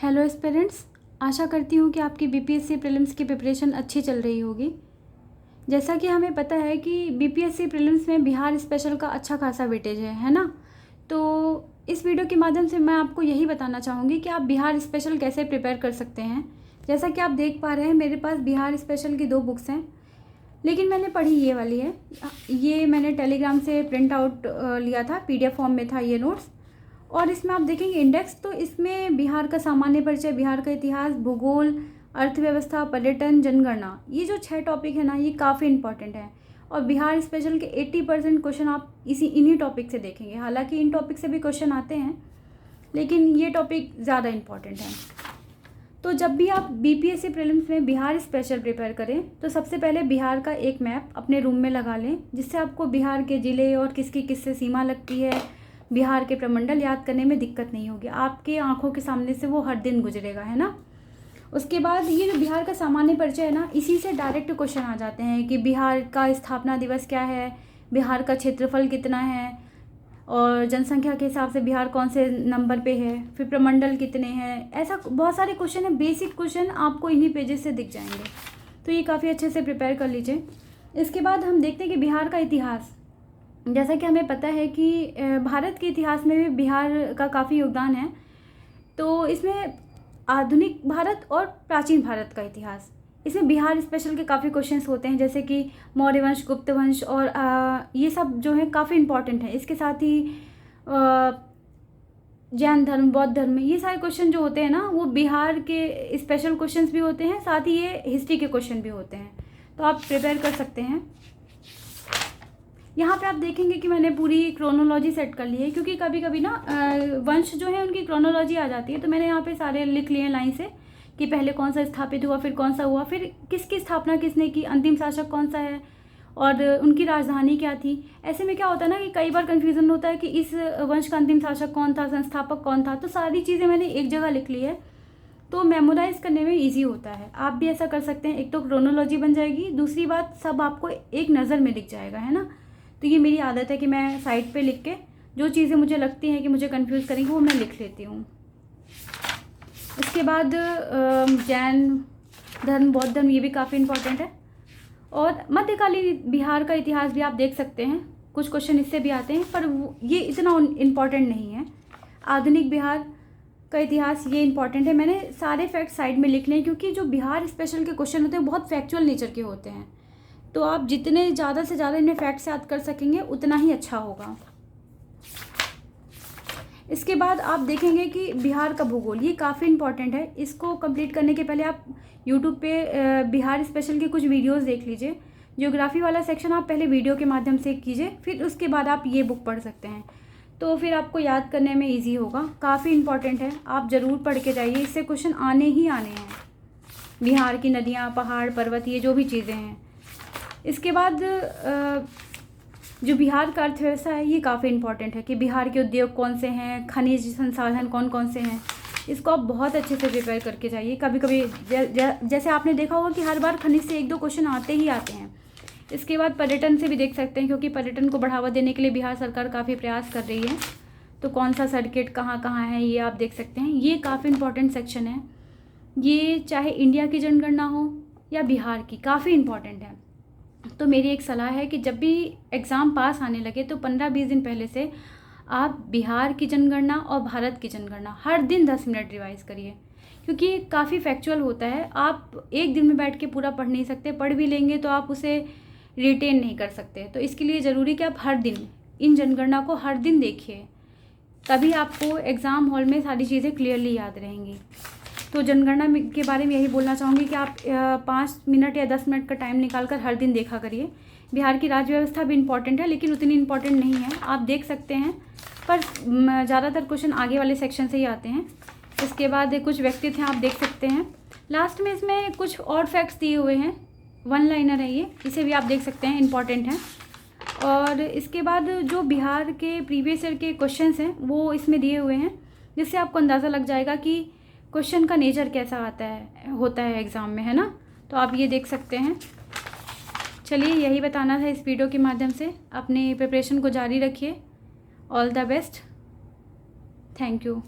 Hello aspirants, आशा करती हूँ कि आपकी बीपीएससी प्रीलिम्स की प्रिपरेशन अच्छी चल रही होगी। जैसा कि हमें पता है कि बीपीएससी प्रीलिम्स में बिहार स्पेशल का अच्छा खासा वेटेज है ना। तो इस वीडियो के माध्यम से मैं आपको यही बताना चाहूँगी कि आप बिहार स्पेशल कैसे प्रिपेयर कर सकते हैं। जैसा कि आप देख पा रहे हैं, मेरे पास बिहार स्पेशल की 2 बुक्स हैं, लेकिन मैंने पढ़ी ये वाली है। ये मैंने टेलीग्राम से प्रिंट आउट लिया था, पीडीएफ फॉर्म में था ये नोट्स। और इसमें आप देखेंगे इंडेक्स, तो इसमें बिहार का सामान्य परिचय, बिहार का इतिहास, भूगोल, अर्थव्यवस्था, पर्यटन, जनगणना, ये जो 6 टॉपिक है ना, ये काफ़ी इंपॉर्टेंट है। और बिहार स्पेशल के 80% क्वेश्चन आप इन्हीं टॉपिक से देखेंगे। हालांकि इन टॉपिक से भी क्वेश्चन आते हैं, लेकिन ये टॉपिक ज़्यादा इंपॉर्टेंट है। तो जब भी आप बीपीएससी प्रीलिम्स में बिहार स्पेशल प्रिपेयर करें, तो सबसे पहले बिहार का एक मैप अपने रूम में लगा लें, जिससे आपको बिहार के ज़िले और किसकी किससे सीमा लगती है, बिहार के प्रमंडल याद करने में दिक्कत नहीं होगी। आपके आंखों के सामने से वो हर दिन गुजरेगा, है ना। उसके बाद ये जो बिहार का सामान्य परिचय है ना, इसी से डायरेक्ट क्वेश्चन आ जाते हैं कि बिहार का स्थापना दिवस क्या है, बिहार का क्षेत्रफल कितना है, और जनसंख्या के हिसाब से बिहार कौन से नंबर पे है, फिर प्रमंडल कितने हैं। ऐसा बहुत सारे क्वेश्चन है, बेसिक क्वेश्चन आपको इन्हीं पेजेस से दिख जाएंगे। तो ये काफ़ी अच्छे से प्रिपेयर कर लीजिए। इसके बाद हम देखते हैं कि बिहार का इतिहास। जैसा कि हमें पता है कि भारत के इतिहास में भी बिहार का काफ़ी योगदान है। तो इसमें आधुनिक भारत और प्राचीन भारत का इतिहास, इसमें बिहार स्पेशल के काफ़ी क्वेश्चंस होते हैं, जैसे कि मौर्य वंश, गुप्त वंश, और ये सब जो है काफ़ी इंपॉर्टेंट है। इसके साथ ही जैन धर्म, बौद्ध धर्म, ये सारे क्वेश्चन जो होते हैं ना, वो बिहार के स्पेशल क्वेश्चंस भी होते हैं, साथ ही ये हिस्ट्री के क्वेश्चन भी होते हैं। तो आप प्रिपेयर कर सकते हैं। यहाँ पे आप देखेंगे कि मैंने पूरी क्रोनोलॉजी सेट कर ली है, क्योंकि कभी कभी ना वंश जो है उनकी क्रोनोलॉजी आ जाती है। तो मैंने यहाँ पे सारे लिख लिए लाइन से कि पहले कौन सा स्थापित हुआ, फिर कौन सा हुआ, फिर किसकी स्थापना किसने की, अंतिम शासक कौन सा है, और उनकी राजधानी क्या थी। ऐसे में क्या होता है ना कि कई बार कन्फ्यूज़न होता है कि इस वंश का अंतिम शासक कौन था, संस्थापक कौन था। तो सारी चीज़ें मैंने एक जगह लिख ली है, तो मेमोराइज करने में ईजी होता है। आप भी ऐसा कर सकते हैं। एक तो क्रोनोलॉजी बन जाएगी, दूसरी बात सब आपको एक नज़र में दिख जाएगा, है ना। तो ये मेरी आदत है कि मैं साइड पे लिख के जो चीज़ें मुझे लगती हैं कि मुझे कंफ्यूज करेंगी, वो मैं लिख लेती हूँ। इसके बाद जैन धर्म, बौद्ध धर्म, ये भी काफ़ी इंपॉर्टेंट है। और मध्यकालीन बिहार का इतिहास भी आप देख सकते हैं, कुछ क्वेश्चन इससे भी आते हैं, पर ये इतना इम्पॉर्टेंट नहीं है। आधुनिक बिहार का इतिहास ये इंपॉर्टेंट है। मैंने सारे फैक्ट साइड में लिख लिए, क्योंकि जो बिहार स्पेशल के क्वेश्चन होते हैं बहुत फैक्चुअल नेचर के होते हैं। तो आप जितने ज़्यादा से ज़्यादा इन्हें फैक्ट्स याद कर सकेंगे, उतना ही अच्छा होगा। इसके बाद आप देखेंगे कि बिहार का भूगोल, ये काफ़ी इंपॉर्टेंट है। इसको कंप्लीट करने के पहले आप यूट्यूब पे बिहार स्पेशल के कुछ वीडियोस देख लीजिए। ज्योग्राफी वाला सेक्शन आप पहले वीडियो के माध्यम से कीजिए, फिर उसके बाद आप ये बुक पढ़ सकते हैं। तो फिर आपको याद करने में ईजी होगा। काफ़ी इंपॉर्टेंट है, आप ज़रूर पढ़ के जाइए, इससे क्वेश्चन आने ही आने हैं। बिहार की नदियाँ, पहाड़, पर्वत, ये जो भी चीज़ें हैं। इसके बाद जो बिहार का अर्थव्यवस्था है, ये काफ़ी इंपॉर्टेंट है कि बिहार के उद्योग कौन से हैं, खनिज संसाधन कौन कौन से हैं। इसको आप बहुत अच्छे से प्रिपेयर करके जाइए। कभी कभी जैसे आपने देखा होगा कि हर बार खनिज से 1-2 क्वेश्चन आते ही आते हैं। इसके बाद पर्यटन से भी देख सकते हैं, क्योंकि पर्यटन को बढ़ावा देने के लिए बिहार सरकार काफ़ी प्रयास कर रही है। तो कौन सा सर्किट कहाँ कहाँ है, ये आप देख सकते हैं। ये काफ़ी इंपॉर्टेंट सेक्शन है। ये चाहे इंडिया की जनगणना हो या बिहार की, काफ़ी इंपॉर्टेंट है। तो मेरी एक सलाह है कि जब भी एग्ज़ाम पास आने लगे, तो 15-20 दिन पहले से आप बिहार की जनगणना और भारत की जनगणना हर दिन 10 मिनट रिवाइज़ करिए, क्योंकि ये काफ़ी फैक्चुअल होता है। आप एक दिन में बैठ के पूरा पढ़ नहीं सकते, पढ़ भी लेंगे तो आप उसे रिटेन नहीं कर सकते। तो इसके लिए ज़रूरी कि आप हर दिन इन जनगणना को हर दिन देखिए, तभी आपको एग्ज़ाम हॉल में सारी चीज़ें क्लियरली याद रहेंगी। तो जनगणना के बारे में यही बोलना चाहूँगी कि आप 5 मिनट या 10 मिनट का टाइम निकालकर हर दिन देखा करिए। बिहार की राज्य व्यवस्था भी इम्पॉर्टेंट है, लेकिन उतनी इम्पॉर्टेंट नहीं है, आप देख सकते हैं, पर ज़्यादातर क्वेश्चन आगे वाले सेक्शन से ही आते हैं। इसके बाद कुछ व्यक्तित्व हैं, आप देख सकते हैं। लास्ट में इसमें कुछ और फैक्ट्स दिए हुए हैं, 1 लाइनर है ये, इसे भी आप देख सकते हैं, इम्पॉर्टेंट है। और इसके बाद जो बिहार के प्रीवियस ईयर के क्वेश्चंस हैं, वो इसमें दिए हुए हैं, जिससे आपको अंदाज़ा लग जाएगा कि क्वेश्चन का नेचर कैसा होता है एग्ज़ाम में, है ना। तो आप ये देख सकते हैं। चलिए, यही बताना था इस वीडियो के माध्यम से। अपने प्रिपरेशन को जारी रखिए। All the best. Thank you.